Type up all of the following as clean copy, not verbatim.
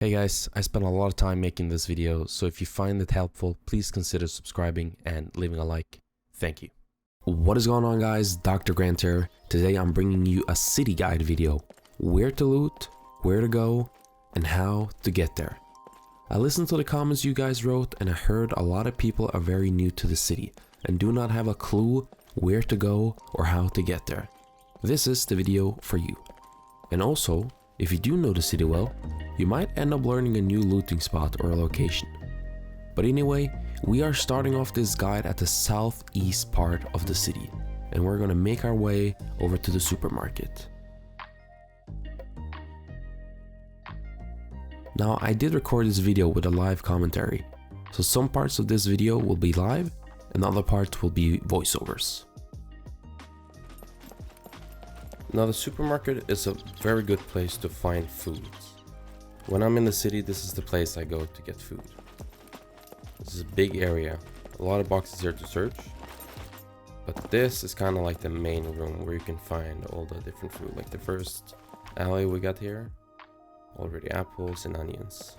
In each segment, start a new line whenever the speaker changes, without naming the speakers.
Hey guys, I spent a lot of time making this video, so if you find it helpful, please consider subscribing and leaving a like. Thank you. What is going on guys, Dr. Grant here. Today I'm bringing you a city guide video. Where to loot, where to go, and how to get there. I listened to the comments you guys wrote and I heard a lot of people are very new to the city and do not have a clue where to go or how to get there. This is the video for you. And also, if you do know the city well, you might end up learning a new looting spot or a location. But anyway, we are starting off this guide at the southeast part of the city, and we're gonna make our way over to the supermarket. Now, I did record this video with a live commentary, so some parts of this video will be live and other parts will be voiceovers. Now, the supermarket is a very good place to find food. When I'm in the city, this is the place I go to get food. This is a big area, a lot of boxes here to search, but this is kind of like the main room where you can find all the different food. Like the first alley we got here, already apples and onions.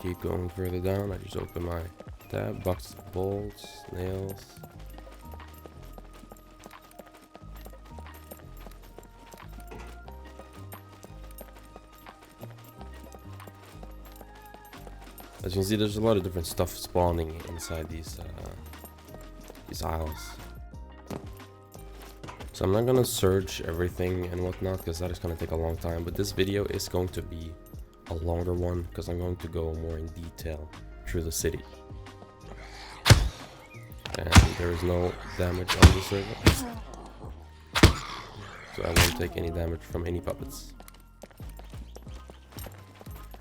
Keep going further down, I just open my tab, boxes of bolts, nails. As you can see, there's a lot of different stuff spawning inside these aisles. So I'm not gonna search everything and whatnot because that is gonna take a long time. But this video is going to be a longer one because I'm going to go more in detail through the city. And there is no damage on the server, so I won't take any damage from any puppets.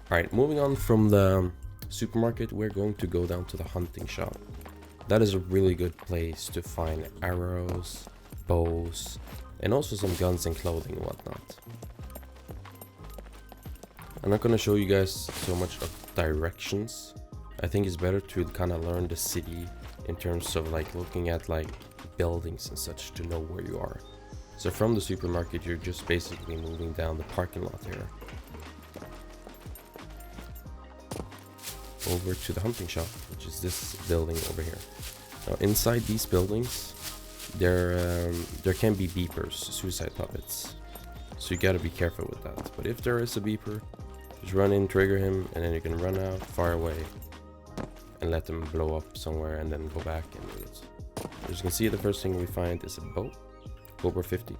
Alright, moving on from the supermarket, we're going to go down to the hunting shop. That is a really good place to find arrows, bows, and also some guns and clothing and whatnot. I'm not going to show you guys so much of directions. I think it's better to kind of learn the city in terms of like looking at like buildings and such to know where you are. So from the supermarket, you're just basically moving down the parking lot here over to the hunting shop, which is this building over here. Now inside these buildings there can be beepers, suicide puppets, so you gotta be careful with that. But if there is a beeper, just run in, trigger him, and then you can run out far away and let them blow up somewhere and then go back and do it. As you can see, the first thing we find is a bow, Cobra 50.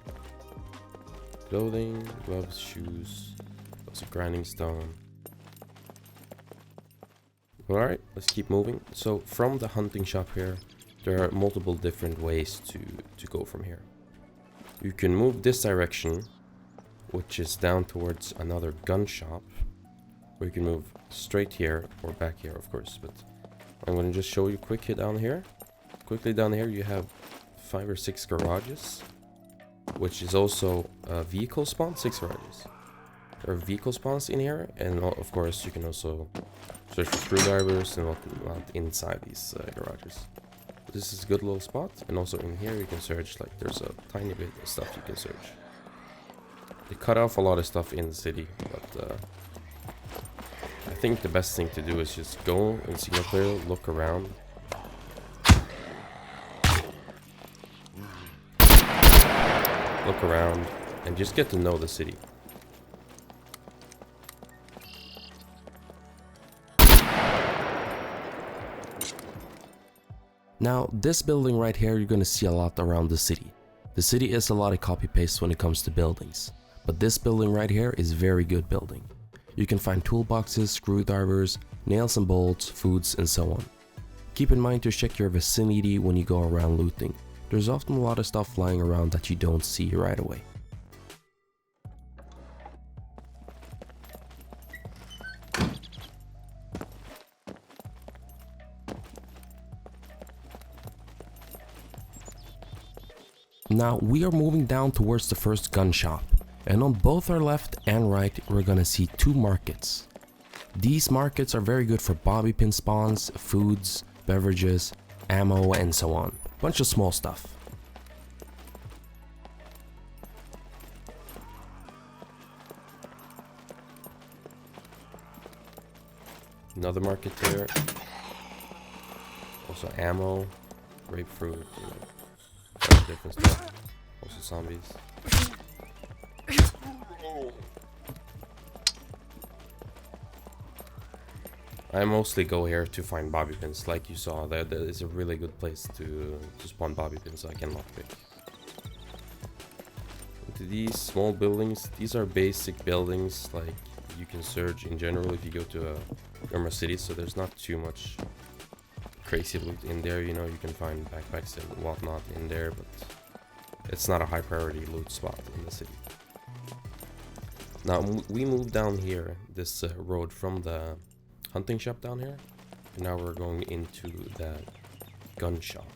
Clothing, gloves, shoes, also grinding stone. Alright, let's keep moving. So from the hunting shop here, there are multiple different ways to go from here. You can move this direction, which is down towards another gun shop, or you can move straight here or back here, of course. But I'm going to just show you quickly down here. Quickly down here, you have 5 or 6 garages, which is also a vehicle spawn. 6 garages. There are vehicle spawns in here, and of course you can also search for screwdrivers and whatnot inside these garages. This is a good little spot, and also in here you can search, like there's a tiny bit of stuff you can search. They cut off a lot of stuff in the city, but I think the best thing to do is just go and single player, look around. Look around and just get to know the city. Now, this building right here, you're gonna see a lot around the city. The city is a lot of copy-paste when it comes to buildings, but this building right here is very good building. You can find toolboxes, screwdrivers, nails and bolts, foods, and so on. Keep in mind to check your vicinity when you go around looting. There's often a lot of stuff lying around that you don't see right away. Now we are moving down towards the first gun shop, and on both our left and right we're gonna see 2 markets. These markets are very good for bobby pin spawns, foods, beverages, ammo, and so on. Bunch of small stuff. Another market there. Also ammo, grapefruit, you know, bunch of different stuff. Also zombies. I mostly go here to find bobby pins, like you saw. That is a really good place to spawn bobby pins so I can lockpick. Into these small buildings, these are basic buildings, like you can search in general if you go to a normal city, so there's not too much crazy loot in there. You know, you can find backpacks and whatnot in there, but it's not a high priority loot spot in the city. Now we moved down here, this road from the hunting shop down here, and now we're going into the gun shop.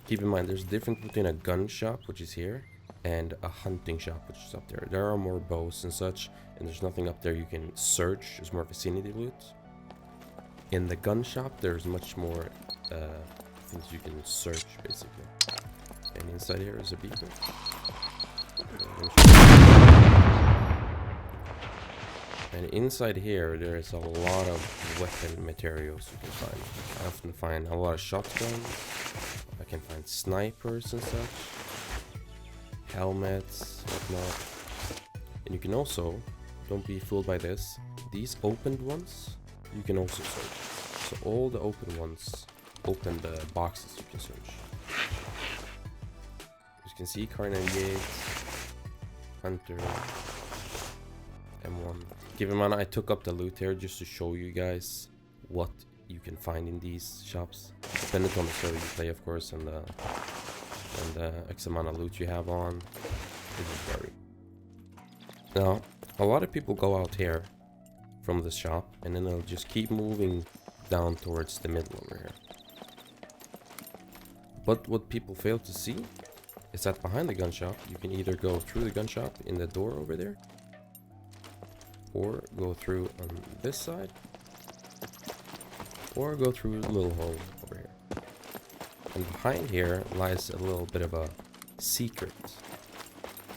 Keep in mind, there's a difference between a gun shop, which is here, and a hunting shop, which is up there. There are more bows and such, and there's nothing up there you can search. There's more vicinity loot. In the gun shop, there's much more things you can search, basically. And inside here is a beacon. And inside here, there is a lot of weapon materials you can find. I often find a lot of shotguns. I can find snipers and such. Helmets, whatnot. And you can also, don't be fooled by this, these opened ones, you can also search. So all the open ones, open the boxes you can search. As you can see, Car 98, Hunter, M1. Keep in mind, I took up the loot here just to show you guys what you can find in these shops. Depending on the server you play, of course, and the X amount of loot you have on. It will vary. Now, a lot of people go out here from the shop, and then they'll just keep moving down towards the middle over here. But what people fail to see is that behind the gun shop, you can either go through the gun shop in the door over there, or go through on this side, or go through a little hole over here. And behind here lies a little bit of a secret,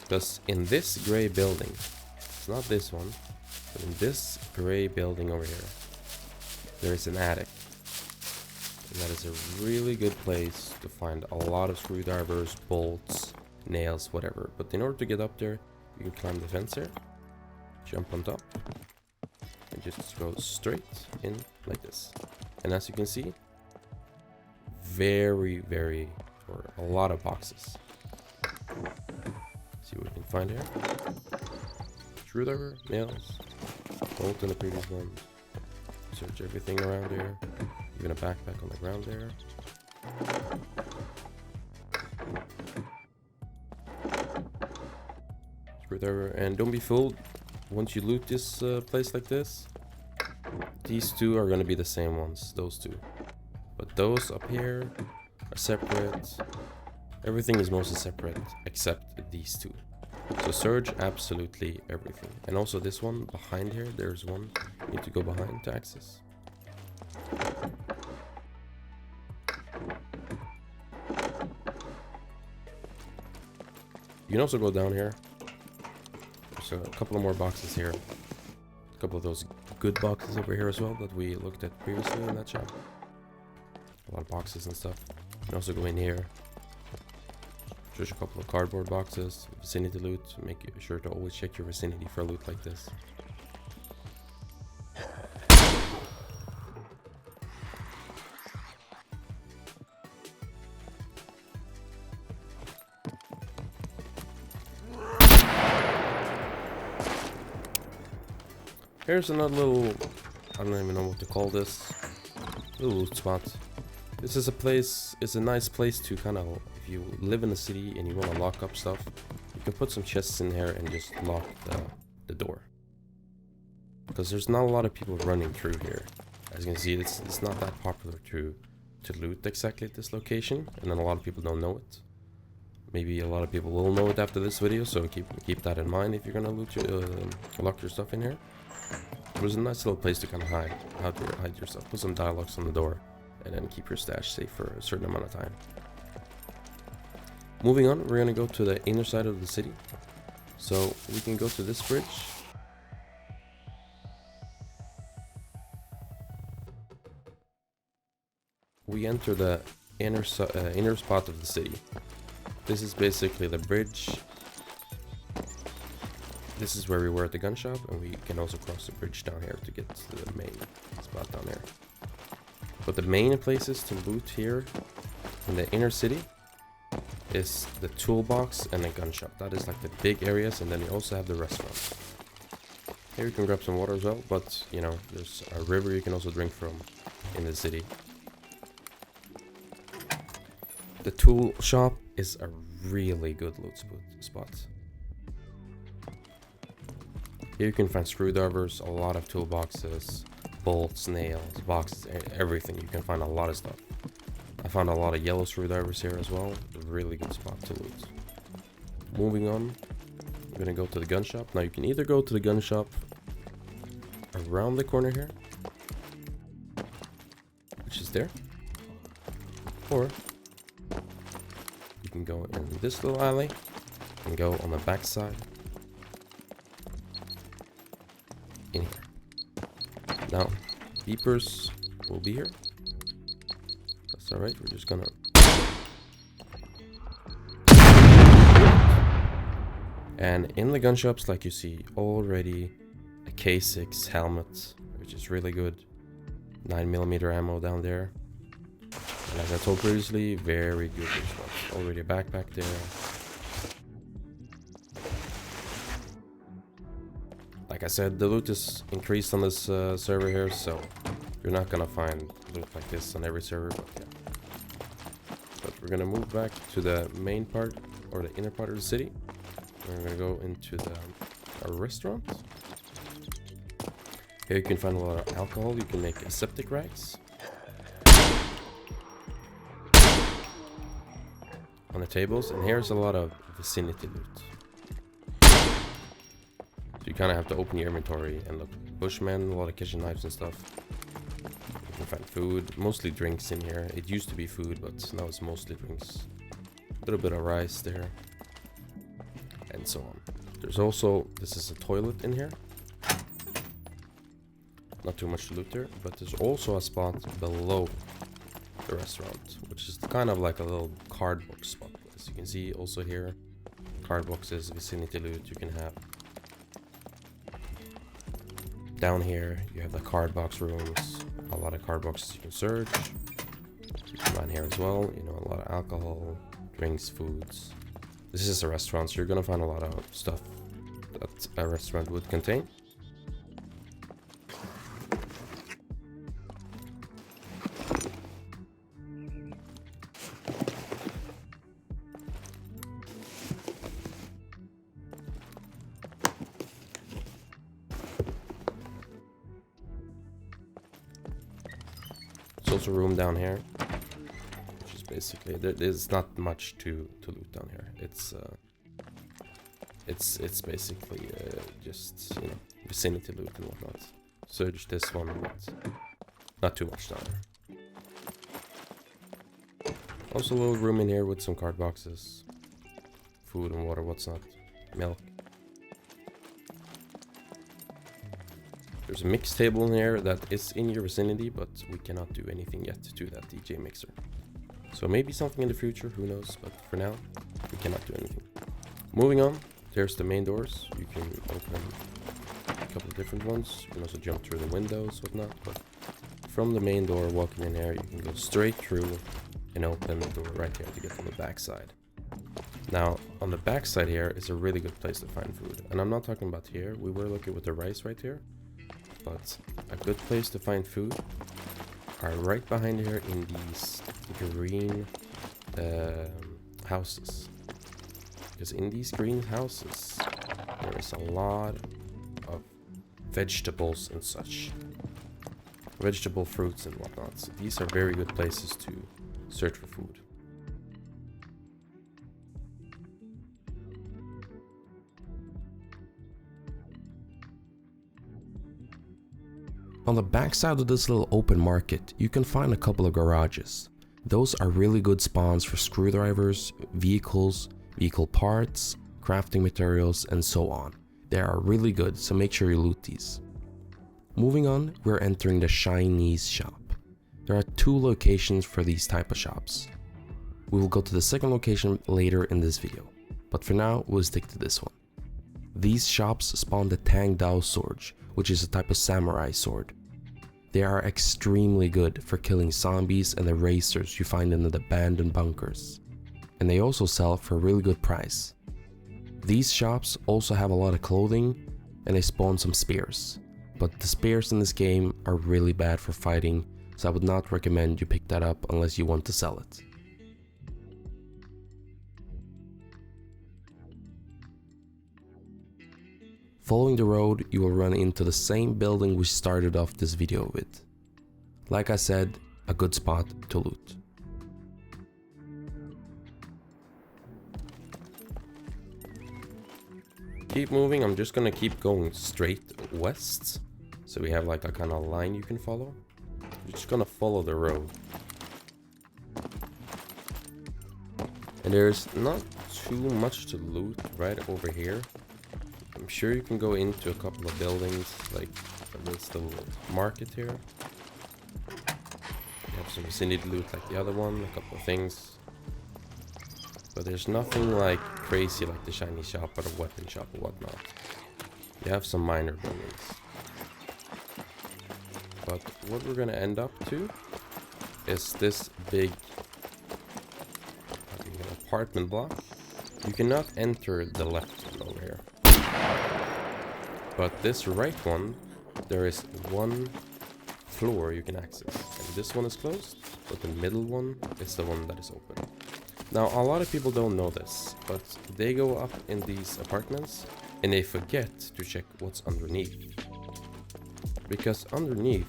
because in this gray building, it's not this one, but in this gray building over here, there is an attic. And that is a really good place to find a lot of screwdrivers, bolts, nails, whatever. But in order to get up there, you can climb the fence here, jump on top, and just go straight in like this. And as you can see, or a lot of boxes. See what we can find here. Screwdriver, nails, bolt in the previous one. Search everything around here. Even a backpack on the ground there. Screwdriver, and don't be fooled. Once you loot this place like this, these two are going to be the same ones, those two. But those up here are separate. Everything is mostly separate except these two. So search absolutely everything. And also this one behind here, there's one you need to go behind to access. You can also go down here. There's a couple of more boxes here. A couple of those good boxes over here as well that we looked at previously in that shop. A lot of boxes and stuff. You can also go in here. There's a couple of cardboard boxes, vicinity loot. Make sure to always check your vicinity for loot like this. Here's another little, I don't even know what to call this, little loot spot. This is a place, it's a nice place to kind of, if you live in the city and you want to lock up stuff, you can put some chests in here and just lock the door. Because there's not a lot of people running through here. As you can see, it's not that popular to loot exactly at this location, and then a lot of people don't know it. Maybe a lot of people will know it after this video, so keep that in mind if you're gonna lock your stuff in here. It was a nice little place to kind of hide your stuff. Put some dialogues on the door, and then keep your stash safe for a certain amount of time. Moving on, we're gonna go to the inner side of the city. So we can go to this bridge. we enter the inner spot of the city. This is basically the bridge. This is where we were at the gun shop, and we can also cross the bridge down here to get to the main spot down there. But the main places to loot here in the inner city is the toolbox and the gun shop. That is like the big areas, and then you also have the restaurant. Here you can grab some water as well, but you know, there's a river you can also drink from in the city. The tool shop is a really good loot spot. Here you can find screwdrivers, a lot of toolboxes, bolts, nails, boxes, everything. You can find a lot of stuff. I found a lot of yellow screwdrivers here as well. A really good spot to loot. Moving on, I'm gonna go to the gun shop. Now you can either go to the gun shop around the corner here, which is there, or you can go in this little alley and go on the back side in here. Now, beepers will be here. That's alright, we're just gonna... And in the gun shops, like you see already, a K6 helmet, which is really good. 9mm ammo down there. And as I told previously, very good response. Already a backpack there. Like I said, the loot is increased on this server here, so you're not gonna find loot like this on every server, but yeah. But we're gonna move back to the main part, or the inner part of the city. We're gonna go into a restaurant. Here you can find a lot of alcohol. You can make aseptic rags. On the tables, and here's a lot of vicinity loot. So you kind of have to open your inventory and look. Bushmen, a lot of kitchen knives and stuff. You can find food, mostly drinks in here. It used to be food, but now it's mostly drinks. A little bit of rice there. And so on. There's also, this is a toilet in here. Not too much to loot there, but there's also a spot below the restaurant, which is kind of like a little card box spot. As you can see also here, card boxes, vicinity loot you can have. Down here you have the card box rooms, a lot of card boxes you can search. You can find here as well, you know, a lot of alcohol, drinks, foods. This is a restaurant, so you're gonna find a lot of stuff that a restaurant would contain. There's also a room down here, which is basically, there's not much to loot down here. It's basically just, you know, vicinity loot and whatnot. Search this one, but not too much down there. Also a little room in here with some card boxes, food and water, what's not, milk. There's a mix table in here that is in your vicinity, but we cannot do anything yet to that DJ mixer. So maybe something in the future, who knows, but for now, we cannot do anything. Moving on, there's the main doors. You can open a couple of different ones. You can also jump through the windows, whatnot, but from the main door, walking in here, you can go straight through and open the door right here to get from the back side. Now, on the back side here is a really good place to find food. And I'm not talking about here. We were looking with the rice right here. But a good place to find food are right behind here in these green houses. Because in these green houses, there is a lot of vegetables and such. Vegetable fruits and whatnot. So these are very good places to search for food. On the backside of this little open market, you can find a couple of garages. Those are really good spawns for screwdrivers, vehicles, vehicle parts, crafting materials, and so on. They are really good, so make sure you loot these. Moving on, we're entering the Chinese shop. There are 2 locations for these type of shops. We will go to the second location later in this video, but for now we'll stick to this one. These shops spawn the Tang Dao sword, which is a type of samurai sword. They are extremely good for killing zombies and the racers you find in the abandoned bunkers. And they also sell for a really good price. These shops also have a lot of clothing and they spawn some spears. But the spears in this game are really bad for fighting, so I would not recommend you pick that up unless you want to sell it. Following the road, you will run into the same building we started off this video with. Like I said, a good spot to loot. Keep moving, I'm just gonna keep going straight west. So we have like a kind of line you can follow. You're just gonna follow the road. And there's not too much to loot right over here. I'm sure you can go into a couple of buildings, like this little market here. You have some vicinity loot like the other one, a couple of things. But there's nothing like crazy like the shiny shop or the weapon shop or whatnot. You have some minor buildings. But what we're gonna end up to is this big apartment block. You cannot enter the left one over here. But this right one, there is one floor you can access. And this one is closed, but the middle one is the one that is open. Now, a lot of people don't know this, but they go up in these apartments and they forget to check what's underneath. Because underneath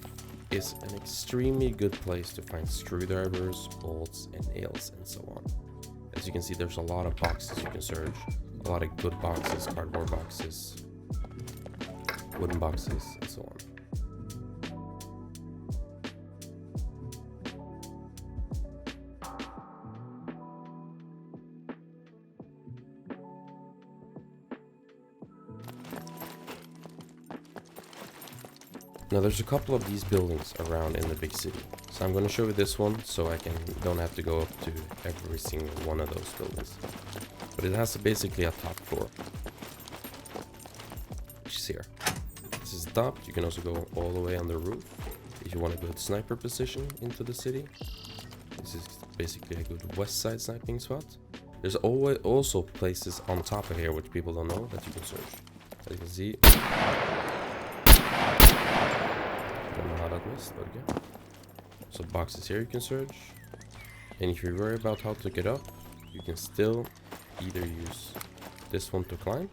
is an extremely good place to find screwdrivers, bolts, and nails, and so on. As you can see, there's a lot of boxes you can search. A lot of good boxes, cardboard boxes, wooden boxes, and so on. Now there's a couple of these buildings around in the big city. So I'm going to show you this one so I don't have to go up to every single one of those buildings. But it has basically a top floor, which is here. This is the top. You can also go all the way on the roof if you want a good sniper position into the city. This is basically a good west side sniping spot. There's always also places on top of here which people don't know that you can search. As you can see, I don't know how that missed, but yeah. So boxes here you can search, and if you're worried about how to get up, you can still either use this one to climb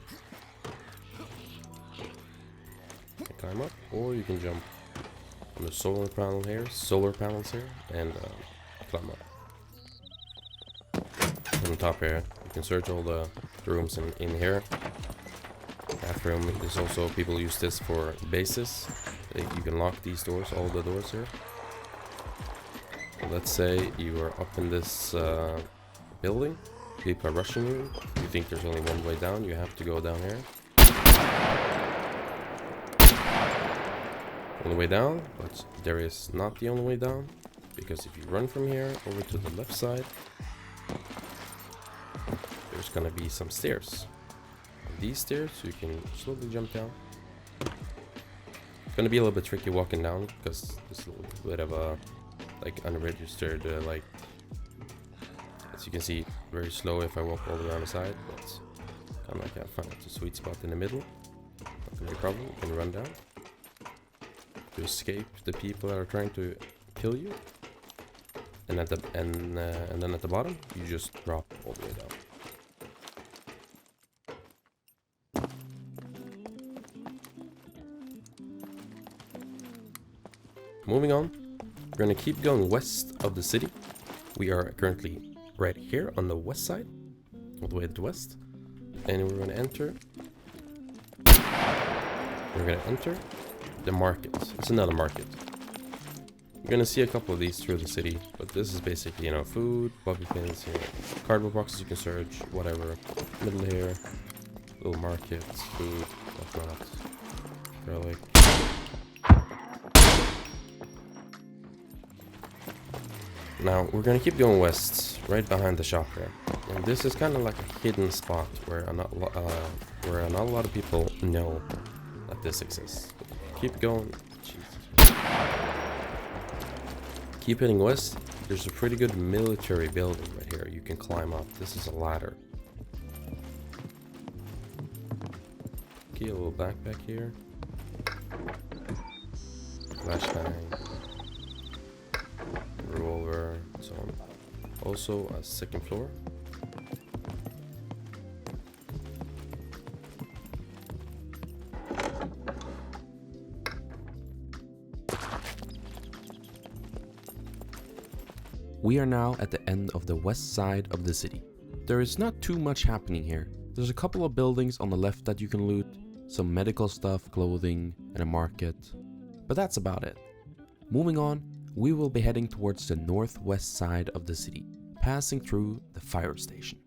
up, or you can jump on the solar panels here, and climb up. On the top here, you can search all the rooms in here. Bathroom. There's also people use this for bases. You can lock these doors, all the doors here. Let's say you are up in this building, people are rushing you, you think there's only one way down, you have to go down here. Only way down, but there is not the only way down, because if you run from here over to the left side, there's gonna be some stairs. On these stairs you can slowly jump down. It's gonna be a little bit tricky walking down, because there's a little bit of a like unregistered like, as you can see, very slow if I walk all the way around the side, but kind of like I found a sweet spot in the middle. Not gonna be a problem. You can run down to escape the people that are trying to kill you, and then at the bottom you just drop all the way down. Moving on, we're gonna keep going west of the city. We are currently right here on the west side, all the way to the west, and we're gonna enter. The market. It's another market. You're gonna see a couple of these through the city, but this is basically, you know, food, bobby pins, you know, cardboard boxes you can search, whatever. Middle here, little markets, food, whatnot, garlic. Now we're gonna keep going west, right behind the shop here. And this is kind of like a hidden spot where not a lot of people know that this exists. Keep going. Jesus. Keep heading west. There's a pretty good military building right here. You can climb up. This is a ladder. Okay, a little backpack here. Flashbang. Revolver, and so on. Also a second floor.
We are now at the end of the west side of the city. There is not too much happening here. There's a couple of buildings on the left that you can loot, some medical stuff, clothing, and a market. But that's about it. Moving on, we will be heading towards the northwest side of the city, passing through the fire station.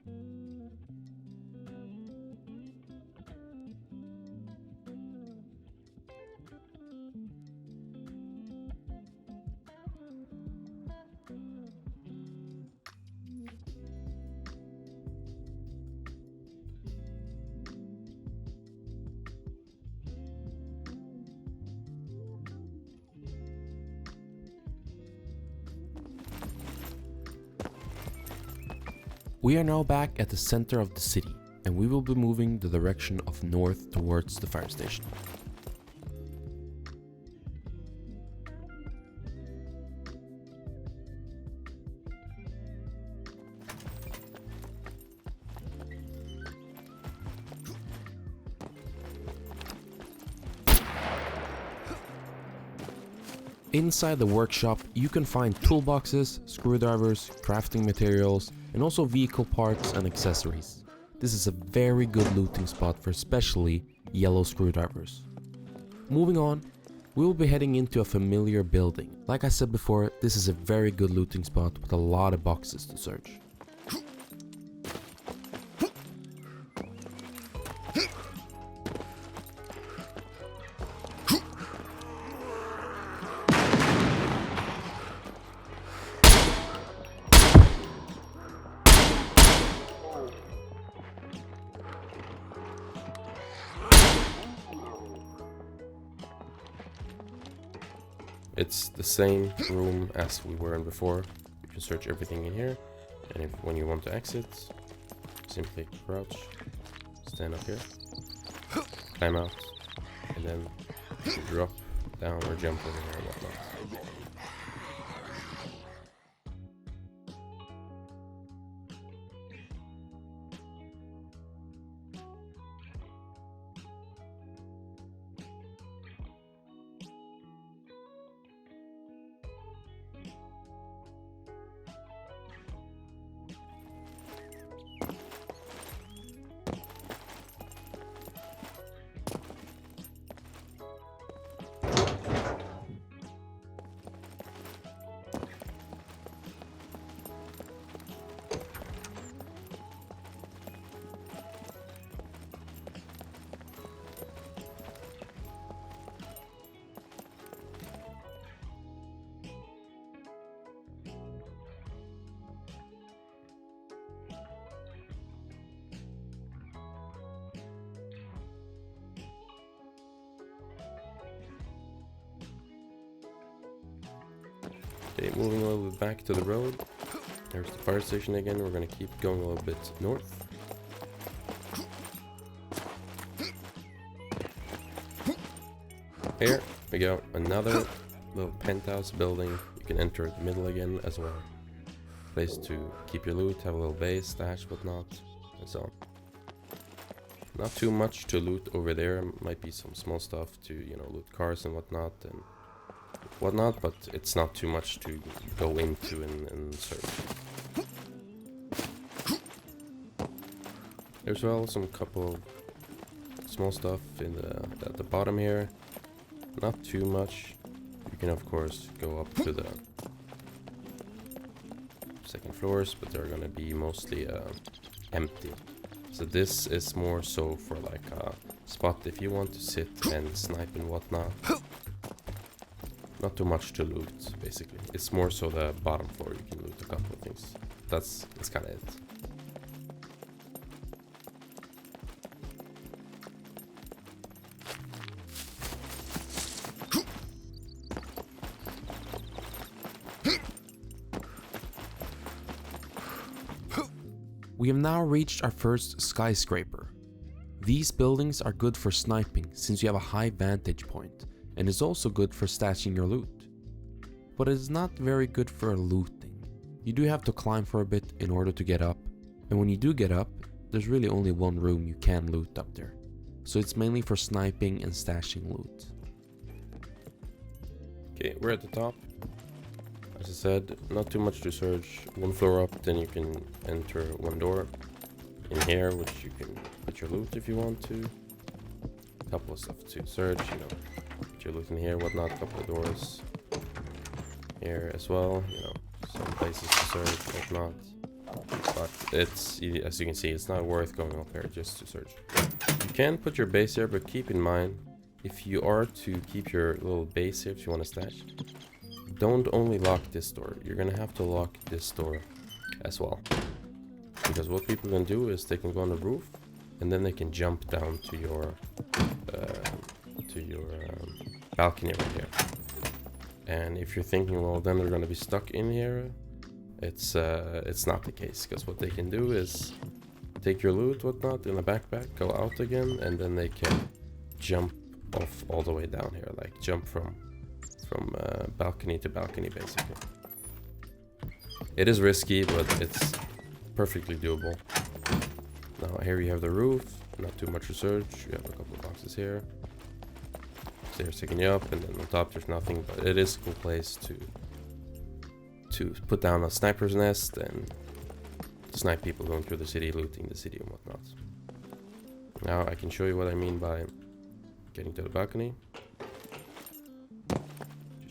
We are now back at the center of the city, and we will be moving the direction of north towards the fire station. Inside the workshop, you can find toolboxes, screwdrivers, crafting materials, and also vehicle parts and accessories. This is a very good looting spot for especially yellow screwdrivers. Moving on, we will be heading into a familiar building. Like I said before, this is a very good looting spot with a lot of boxes to search.
It's the same room as we were in before. You can search everything in here, and when you want to exit, simply crouch, stand up here, climb out, and then drop down or jump over here and whatnot. Okay, moving a little bit back to the road. There's the fire station again. We're gonna keep going a little bit north. Here we go, another little penthouse building. You can enter the middle again as well. Place to keep your loot, have a little base, stash, whatnot, and so on. Not too much to loot over there. Might be some small stuff to, you know, loot cars and whatnot, but it's not too much to go into and search. There's well some couple of small stuff in at the bottom here. Not too much. You can of course go up to the second floors, but they're gonna be mostly empty. So this is more so for like a spot if you want to sit and snipe and whatnot. Not too much to loot, basically. It's more so the bottom floor you can loot a couple of things. That's kind of it.
We have now reached our first skyscraper. These buildings are good for sniping since you have a high vantage point, and is also good for stashing your loot. But it is not very good for looting. You do have to climb for a bit in order to get up, and when you do get up, there's really only one room you can loot up there. So it's mainly for sniping and stashing loot.
Okay, we're at the top. As I said, not too much to search. One floor up, then you can enter one door in here, which you can put your loot if you want to. A couple of stuff to search, you know, put your loot in here, whatnot. A couple of doors here as well, you know, some places to search, whatnot. But it's, as you can see, it's not worth going up here just to search. You can put your base here, but keep in mind, if you are to keep your little base here, if you want to stash, don't only lock this door. You're gonna have to lock this door as well. Because what people can do is they can go on the roof, and then they can jump down to your balcony right here. And if you're thinking, well, then they're gonna be stuck in here, it's not the case. Because what they can do is take your loot, whatnot, in a backpack, go out again, and then they can jump off all the way down here, like jump from balcony to balcony, basically. It is risky, but it's perfectly doable. Now here you have the roof, not too much research. You have a couple of boxes here. Stairs taking you up, and then on top there's nothing, but it is a cool place to put down a sniper's nest and snipe people going through the city, looting the city and whatnot. Now I can show you what I mean by getting to the balcony.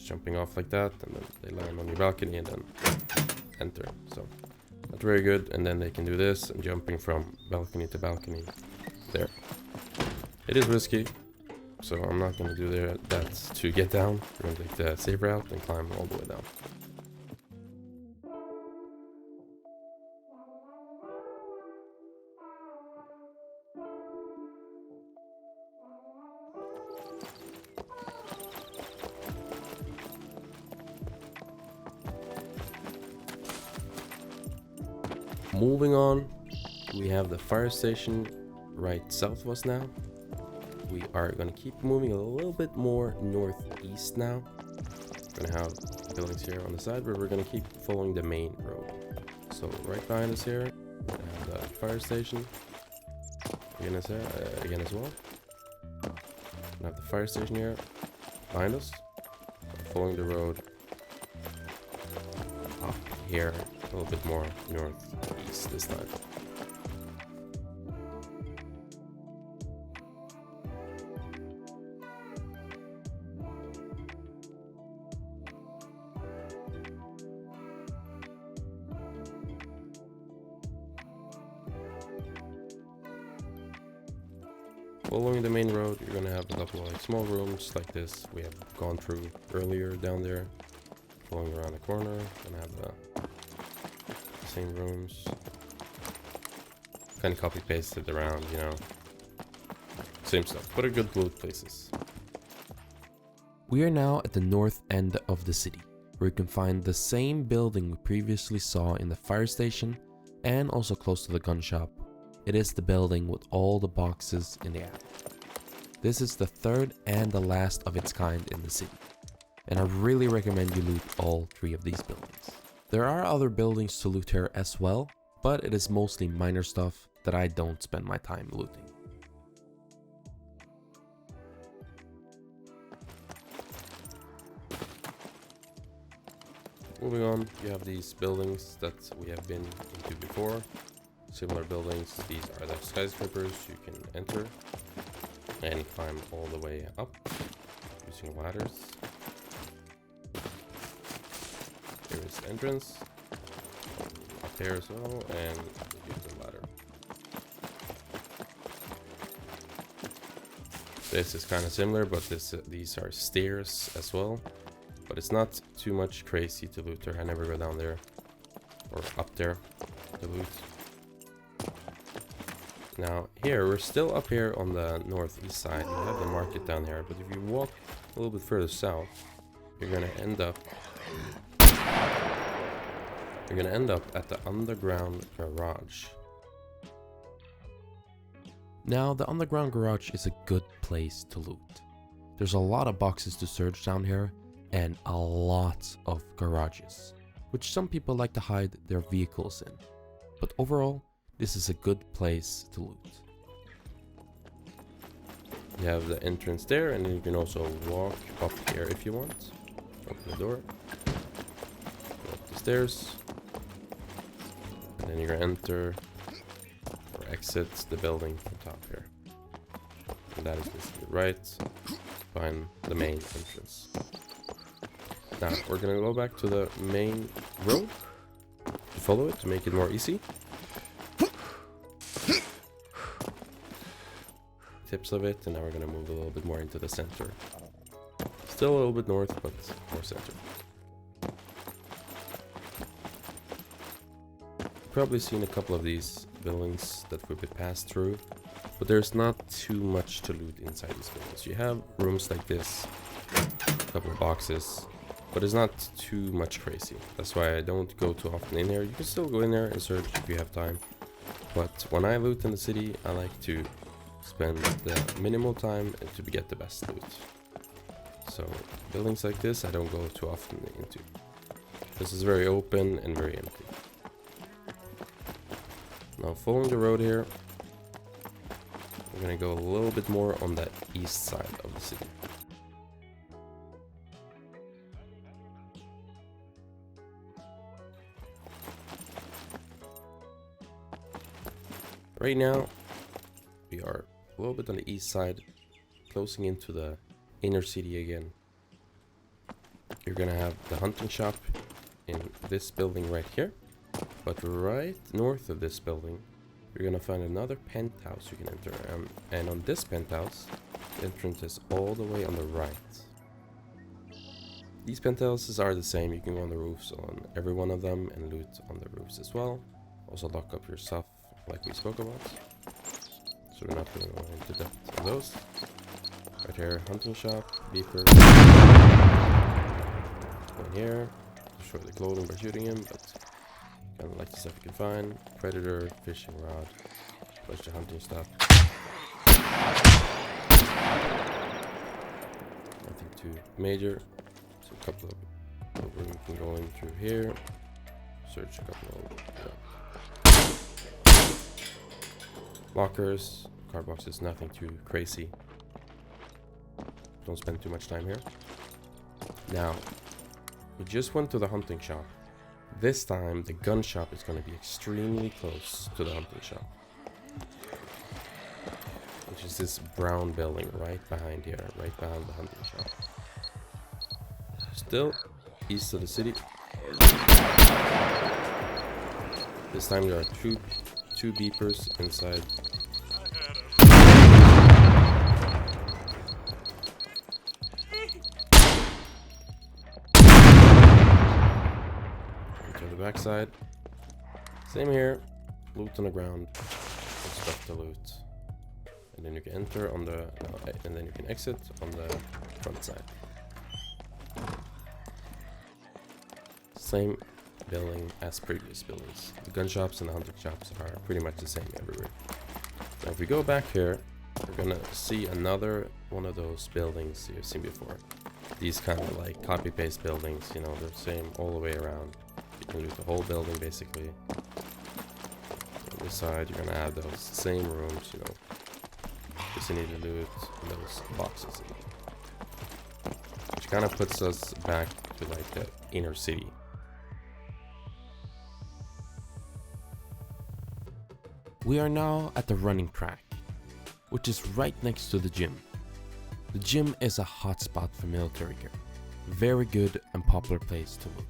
Jumping off like that, and then they land on your balcony and then enter. So not very good. And then they can do this and jumping from balcony to balcony there. It is risky, so I'm not going to do that to get down. We're going to take the safe route and climb all the way down. Moving on, we have the fire station right south of us now. We are going to keep moving a little bit more northeast now. We're going to have buildings here on the side, but we're going to keep following the main road. So right behind us here, we have the fire station. Again as well. We have the fire station here behind us. Following the road up here, a little bit more northeast this time. Following the main road, you're gonna have a couple of small rooms like this we have gone through earlier down there. Following around the corner, gonna have the same rooms. Kind of copy pasted around, you know. Same stuff, but a good loot places.
We are now at the north end of the city, where you can find the same building we previously saw in the fire station and also close to the gun shop. It is the building with all the boxes in the attic. This is the third and the last of its kind in the city, and I really recommend you loot all 3 of these buildings. There are other buildings to loot here as well, but it is mostly minor stuff that I don't spend my time looting.
Moving on, you have these buildings that we have been into before. Similar buildings, these are the skyscrapers you can enter and climb all the way up using ladders. Here is the entrance, up here as well, and use the ladder. This is kind of similar, but these are stairs as well. but it's not too much crazy to loot there. I never go down there or up there to loot. Now here, we're still up here on the northeast side. You have the market down here, but if you walk a little bit further south, you're gonna end up at the underground garage.
Now, the underground garage is a good place to loot. There's a lot of boxes to search down here and a lot of garages, which some people like to hide their vehicles in. But overall, this is a good place to loot.
You have the entrance there, and then you can also walk up here if you want. Open the door, go up the stairs, and then you're gonna enter or exit the building from top here. And that is basically right behind the main entrance. Now we're gonna go back to the main road to follow it to make it more easy. Tips of it, and now we're gonna move a little bit more into the center. Still a little bit north, but more center. You've probably seen a couple of these buildings that we could pass through, but there's not too much to loot inside these buildings. You have rooms like this, a couple of boxes, but it's not too much crazy. That's why I don't go too often in here. You can still go in there and search if you have time, but when I loot in the city, I like to spend the minimal time to get the best loot. So buildings like this I don't go too often into. This is very open and very empty. Now following the road here, we're gonna go a little bit more on the east side of the city. Right now we are a little bit on the east side, closing into the inner city again. You're gonna have the hunting shop in this building right here, but right north of this building you're gonna find another penthouse you can enter, and on this penthouse the entrance is all the way on the right. These penthouses are the same. You can go on the roofs on every one of them and loot on the roofs as well. Also lock up your stuff like we spoke about. So we're not going to go into depth on those. Right here, hunting shop, beeper. Go in here, destroy the clothing by shooting him, but kind of like the stuff you can find. Predator, fishing rod, bunch of hunting stuff. Nothing too major. So a couple of rooms you can go in through here. Search a couple of lockers. Card boxes, nothing too crazy. Don't spend too much time here. Now, we just went to the hunting shop. This time, the gun shop is going to be extremely close to the hunting shop, which is this brown building right behind here, right behind the hunting shop. Still east of the city. This time there are two beepers inside. Backside, same here, loot on the ground, stuff to loot, and then you can enter on the and then you can exit on the front side. Same building as previous buildings. The gun shops and the hunting shops are pretty much the same everywhere. Now if we go back here, we're gonna see another one of those buildings you've seen before. These kind of like copy-paste buildings, you know, they're the same all the way around. You can loot the whole building basically. On this side you're gonna have those same rooms, you know. Just need to loot those boxes. Which kind of puts us back to like the inner city.
We are now at the running track, which is right next to the gym. The gym is a hotspot for military gear. Very good and popular place to loot.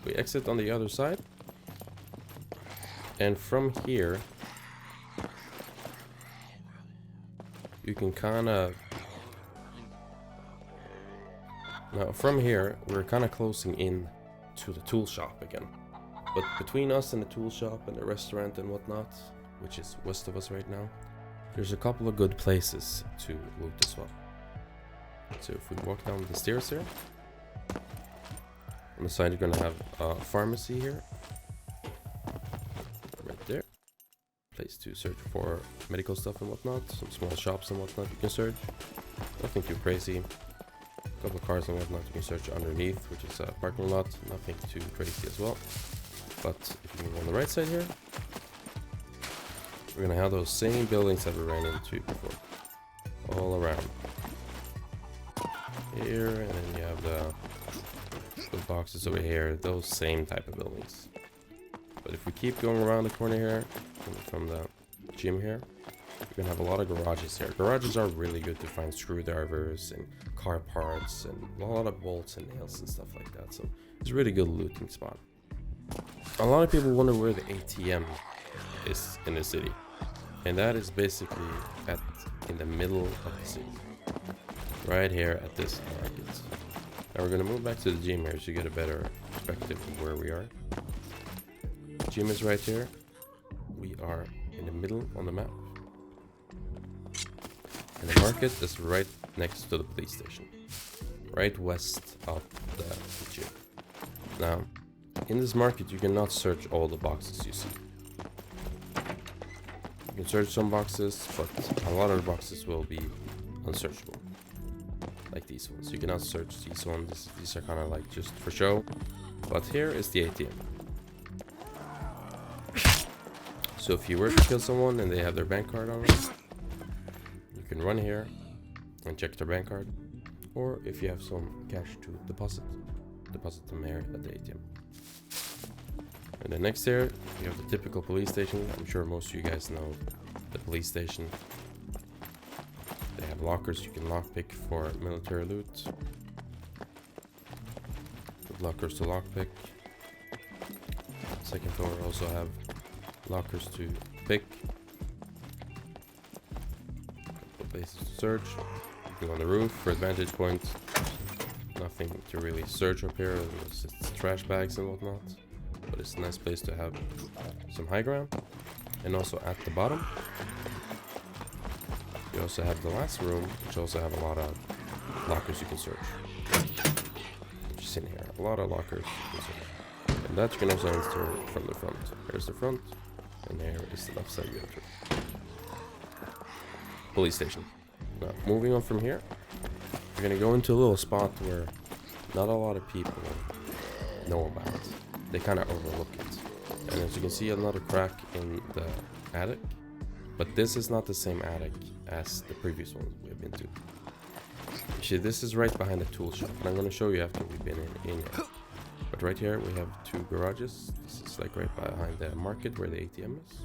We exit on the other side. And from here, you can kind of... Now, from here, we're kind of closing in to the tool shop again. But between us and the tool shop and the restaurant and whatnot, which is west of us right now, there's a couple of good places to loot as well. So if we walk down the stairs here, on the side you're gonna have a pharmacy here. Right there. Place to search for medical stuff and whatnot. Some small shops and whatnot you can search. Nothing too crazy. A couple of cars and whatnot you can search underneath, which is a parking lot. Nothing too crazy as well. But if you move on the right side here, we're gonna have those same buildings that we ran into before. All around. Here, and then you have the boxes over here, those same type of buildings. But if we keep going around the corner here, from the gym here, you're gonna have a lot of garages here. Garages are really good to find screwdrivers and car parts and a lot of bolts and nails and stuff like that. So it's a really good looting spot. A lot of people wonder where the ATM is in the city, and that is basically in the middle of the city, right here at this market. Now we're gonna move back to the gym here so you get a better perspective of where we are. Gym is right here. We are in the middle on the map, and the market is right next to the police station, right west of the gym. Now, in this market, you cannot search all the boxes you see. You can search some boxes, but a lot of the boxes will be unsearchable. Like these ones. You cannot search these ones. These are kind of like just for show. But here is the ATM. So if you were to kill someone and they have their bank card on them, you can run here and check their bank card. Or if you have some cash to deposit them here at the ATM. And then next here, you have the typical police station. I'm sure most of you guys know the police station. They have lockers you can lockpick for military loot. Lockers to lockpick. Second floor also have lockers to pick. Couple places to search. You go on the roof for advantage point. Nothing to really search up here. It's trash bags and whatnot. But it's a nice place to have some high ground. And also at the bottom, you also have the last room, which also have a lot of lockers you can search. Just in here, a lot of lockers you can search. And that you can also enter from the front. Here's the front, and there is the left side you enter. Police station. Now, moving on from here, we're gonna go into a little spot where not a lot of people know about. They kind of overlook it. And as you can see, another crack in the attic. But this is not the same attic as the previous one we've been to. Actually, this is right behind the tool shop, and I'm going to show you after we've been in here. But right here we have two garages. This is like right behind the market where the ATM is.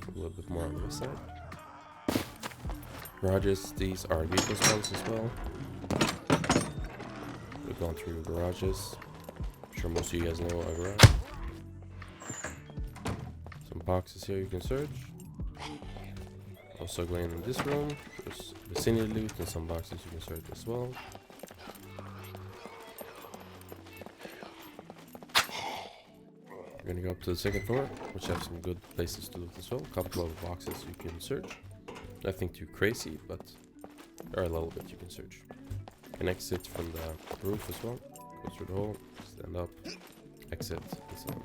A little bit more on this side. Garages, these are vehicle spawns as well. We've gone through garages. I'm sure most of you guys know a garage. Some boxes here you can search. Also going in this room, there's vicinity loot and some boxes you can search as well. We're gonna go up to the second floor, which have some good places to loot as well. A couple of boxes you can search. Nothing too crazy, but there are a little bit you can search. You can exit from the roof as well. Go through the hole, stand up, exit, and so on.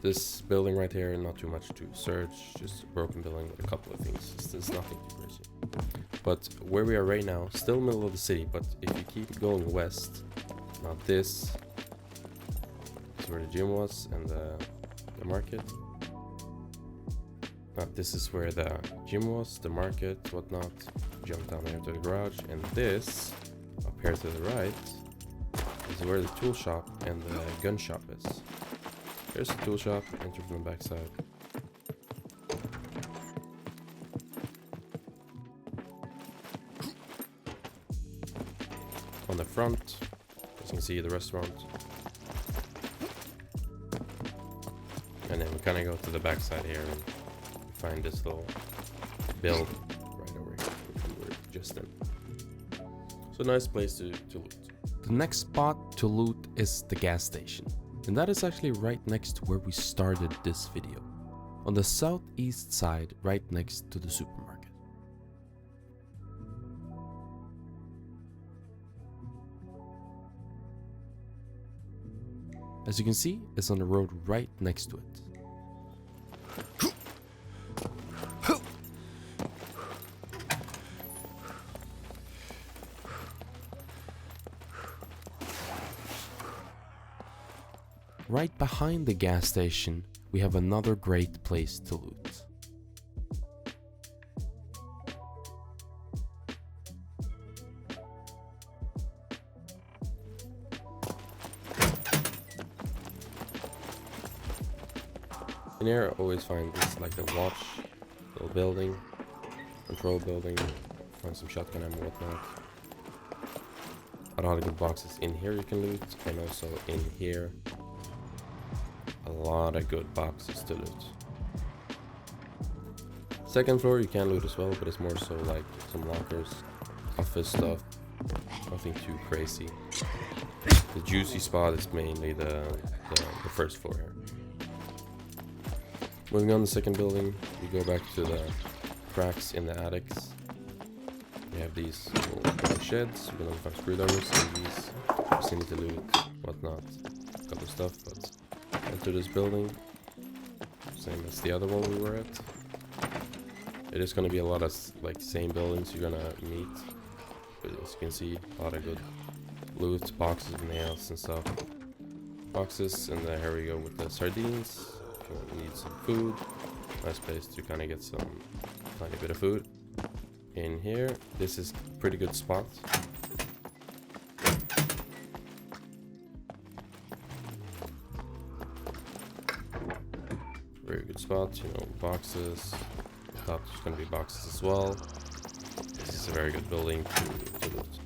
This building right here, not too much to search, just a broken building with a couple of things. There's nothing too crazy. But where we are right now, still middle of the city, but if you keep going west, now this is where the gym was and the market. Now this is where the gym was, the market, whatnot. Jump down here to the garage, and this, up here to the right, is where the tool shop and the gun shop is. Here's the tool shop, enter from the back side. On the front, you can see the restaurant. And then we kind of go to the backside here and find this little build right over here, which we were just in. So nice place to loot.
The next spot to loot is the gas station, and that is actually right next to where we started this video, on the southeast side, right next to the supermarket. As you can see, it's on the road right next to it. Right behind the gas station, we have another great place to loot.
In here, I always find this like a watch, little building, control building, find some shotgun ammo and whatnot. A lot of good boxes in here you can loot, and also in here, a lot of good boxes to loot. Second floor you can loot as well, but it's more so like some lockers, office stuff, nothing too crazy. The juicy spot is mainly the first floor here. Moving on to the second building, we go back to the cracks in the attics. We have these little sheds, we can find screwdrivers and these vicinity loot, whatnot, a couple of stuff, but enter this building, same as the other one we were at. It is going to be a lot of like same buildings you're going to meet, but as you can see, a lot of good loot, boxes, nails and stuff. Boxes, and then here we go with the sardines. If you need some food, nice place to kind of get some tiny bit of food. In here, this is a pretty good spot. Very good spot, you know, boxes. I thought there's gonna be boxes as well. This is a very good building to loot.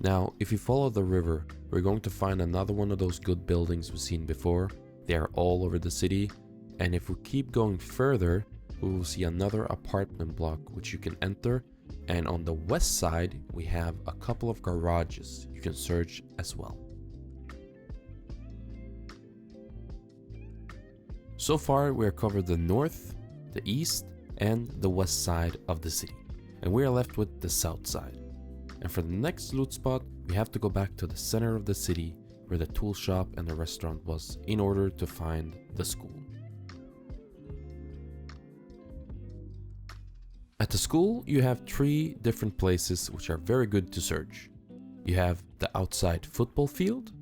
Now, if you follow the river, we're going to find another one of those good buildings we've seen before. They are all over the city. And if we keep going further, we will see another apartment block which you can enter. And on the west side, we have a couple of garages you can search as well. So far, we have covered the north, the east, and the west side of the city. And we are left with the south side. And for the next loot spot, we have to go back to the center of the city where the tool shop and the restaurant was in order to find the school. At the school, you have 3 different places which are very good to search. You have the outside football field,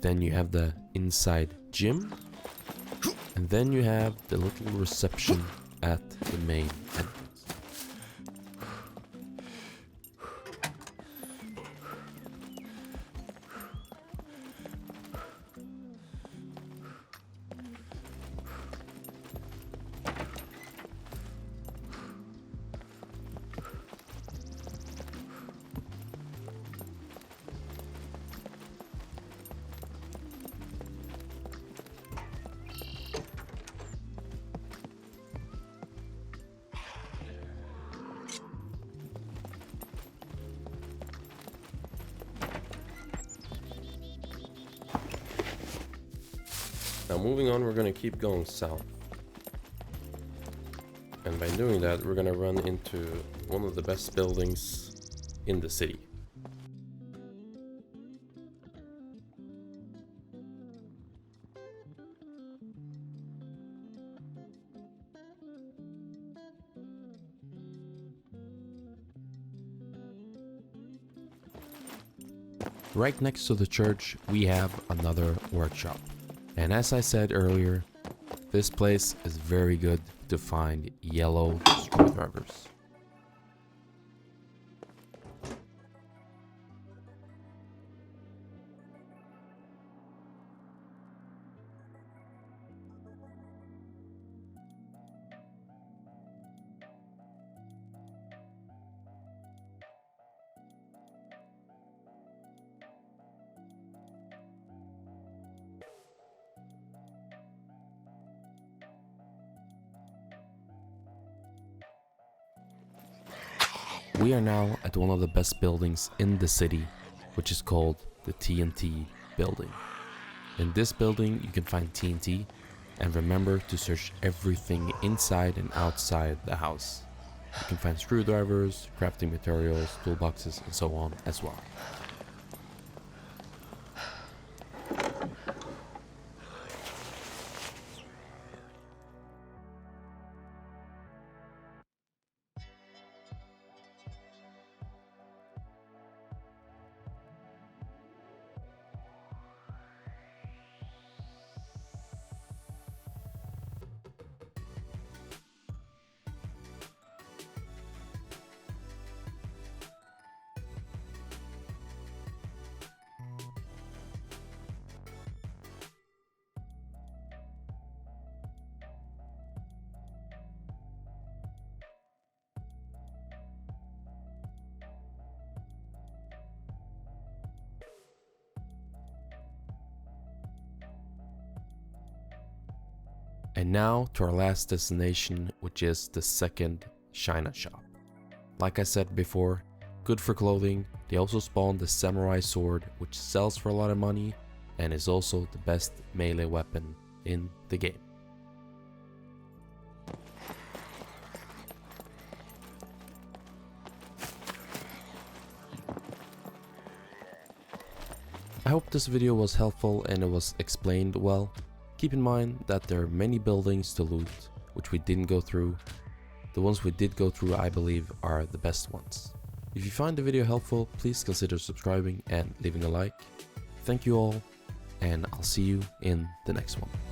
then you have the inside gym, and then you have the little reception at the main entrance.
Now moving on, we're going to keep going south. And by doing that, we're going to run into one of the best buildings in the city.
Right next to the church, we have another workshop. And as I said earlier, this place is very good to find yellow screwdrivers. We are now at one of the best buildings in the city, which is called the TNT building. In this building you can find TNT, and remember to search everything inside and outside the house. You can find screwdrivers, crafting materials, toolboxes and so on as well. And now to our last destination, which is the second China shop. Like I said before, good for clothing. They also spawned the samurai sword, which sells for a lot of money and is also the best melee weapon in the game. I hope this video was helpful and it was explained well. Keep in mind that there are many buildings to loot, which we didn't go through. The ones we did go through, I believe, are the best ones. If you find the video helpful, please consider subscribing and leaving a like. Thank you all, and I'll see you in the next one.